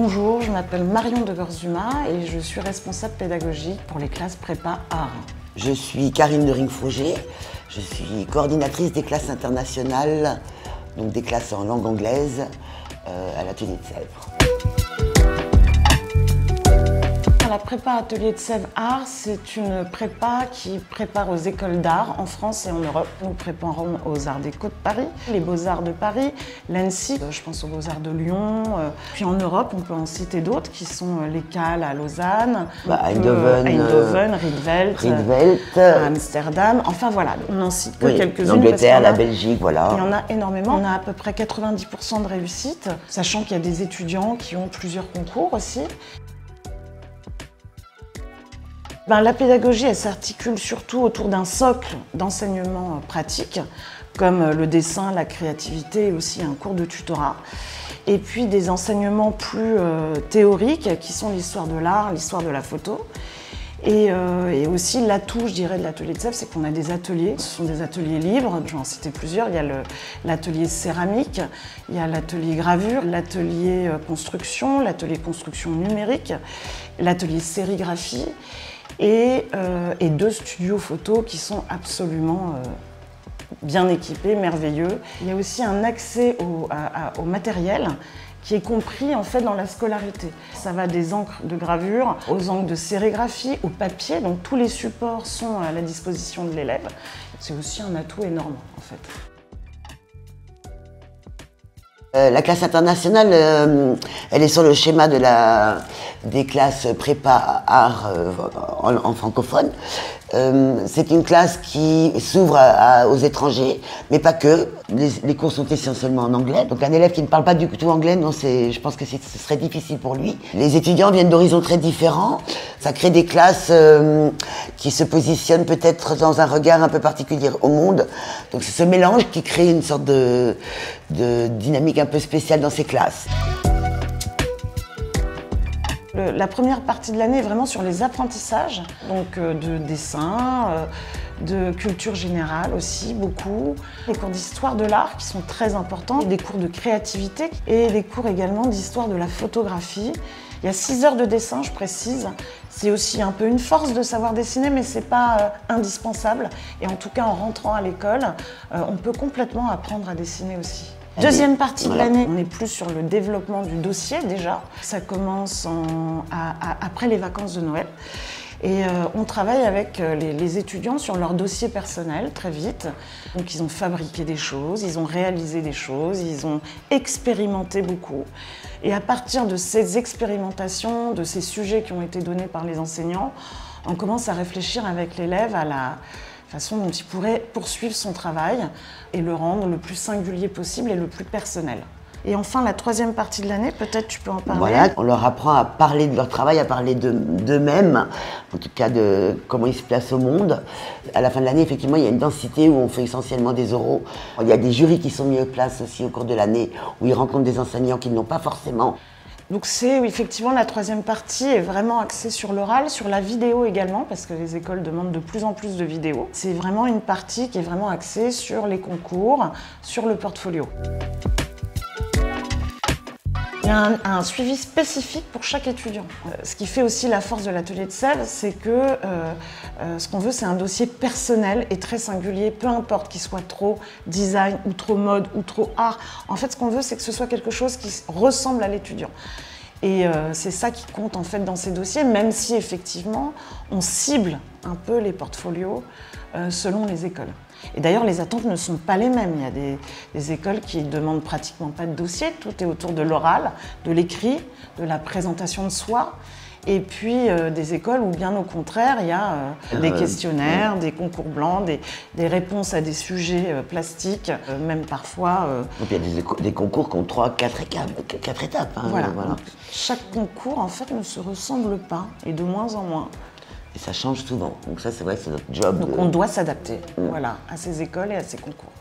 Bonjour, je m'appelle Marion de Gorzuma et je suis responsable pédagogique pour les classes prépa art. Je suis Karine de Ring-Fauger, je suis coordinatrice des classes internationales, donc des classes en langue anglaise à l'atelier de Sèvres. La prépa Atelier de Sèvres Art, c'est une prépa qui prépare aux écoles d'art en France et en Europe. Nous préparons aux Arts Déco de Paris, les Beaux-Arts de Paris, l'ENSI, je pense aux Beaux-Arts de Lyon. Puis en Europe, on peut en citer d'autres qui sont les CAL à Lausanne, Eindhoven, Rietveld, à Amsterdam. Enfin voilà, on n'en cite que quelques-unes. L'Angleterre, la Belgique, voilà. Il y en a énormément. On a à peu près 90% de réussite, sachant qu'il y a des étudiants qui ont plusieurs concours aussi. La pédagogie, elle s'articule surtout autour d'un socle d'enseignement pratique, comme le dessin, la créativité et aussi un cours de tutorat. Et puis des enseignements plus théoriques, qui sont l'histoire de l'art, l'histoire de la photo. Et aussi l'atout, je dirais, de l'atelier de Sèvres, c'est qu'on a des ateliers. Ce sont des ateliers libres, je vais en citer plusieurs. Il y a l'atelier céramique, il y a l'atelier gravure, l'atelier construction numérique, l'atelier sérigraphie. Et 2 studios photo qui sont absolument bien équipés, merveilleux. Il y a aussi un accès au matériel qui est compris en fait dans la scolarité. Ça va des encres de gravure aux encres de sérigraphie, au papier, donc tous les supports sont à la disposition de l'élève. C'est aussi un atout énorme en fait. La classe internationale, elle est sur le schéma des classes prépa art en francophone. C'est une classe qui s'ouvre aux étrangers, mais pas que. Les cours sont essentiellement en anglais. Donc un élève qui ne parle pas du tout anglais, je pense que ce serait difficile pour lui. Les étudiants viennent d'horizons très différents. Ça crée des classes qui se positionnent peut-être dans un regard un peu particulier au monde. Donc c'est ce mélange qui crée une sorte de dynamique un peu spéciale dans ces classes. La première partie de l'année est vraiment sur les apprentissages, donc de dessin, de culture générale aussi, beaucoup. Les cours d'histoire de l'art qui sont très importants, des cours de créativité et des cours également d'histoire de la photographie. Il y a 6 heures de dessin, je précise. C'est aussi un peu une force de savoir dessiner, mais c'est pas indispensable. Et en tout cas, en rentrant à l'école, on peut complètement apprendre à dessiner aussi. Deuxième partie de l'année, on est plus sur le développement du dossier déjà. Ça commence après les vacances de Noël. Et on travaille avec les étudiants sur leur dossier personnel très vite. Donc ils ont fabriqué des choses, ils ont réalisé des choses, ils ont expérimenté beaucoup. Et à partir de ces expérimentations, de ces sujets qui ont été donnés par les enseignants, on commence à réfléchir avec l'élève à la façon dont il pourrait poursuivre son travail et le rendre le plus singulier possible et le plus personnel. Et enfin, la troisième partie de l'année, peut-être tu peux en parler. Voilà, on leur apprend à parler de leur travail, à parler d'eux-mêmes, en tout cas de comment ils se placent au monde. À la fin de l'année, effectivement, il y a une densité où on fait essentiellement des oraux. Il y a des jurys qui sont mis en place aussi au cours de l'année, où ils rencontrent des enseignants qui n'ont pas forcément. Donc effectivement, la troisième partie est vraiment axée sur l'oral, sur la vidéo également, parce que les écoles demandent de plus en plus de vidéos. C'est vraiment une partie qui est vraiment axée sur les concours, sur le portfolio. Il y a un suivi spécifique pour chaque étudiant. Ce qui fait aussi la force de l'atelier de Sèvres, c'est que ce qu'on veut, c'est un dossier personnel et très singulier, peu importe qu'il soit trop design ou trop mode ou trop art. En fait, ce qu'on veut, c'est que ce soit quelque chose qui ressemble à l'étudiant. Et c'est ça qui compte en fait dans ces dossiers, même si effectivement, on cible un peu les portfolios selon les écoles. Et d'ailleurs, les attentes ne sont pas les mêmes. Il y a des écoles qui ne demandent pratiquement pas de dossier. Tout est autour de l'oral, de l'écrit, de la présentation de soi. Et puis des écoles où, bien au contraire, il y a des questionnaires, des concours blancs, des réponses à des sujets plastiques, même parfois... Donc il y a des concours qui ont 4 étapes. Hein, voilà. Chaque concours, en fait, ne se ressemble pas, et de moins en moins. Et ça change souvent. Donc ça, c'est vrai que c'est notre job. Donc on doit s'adapter, voilà, à ces écoles et à ces concours.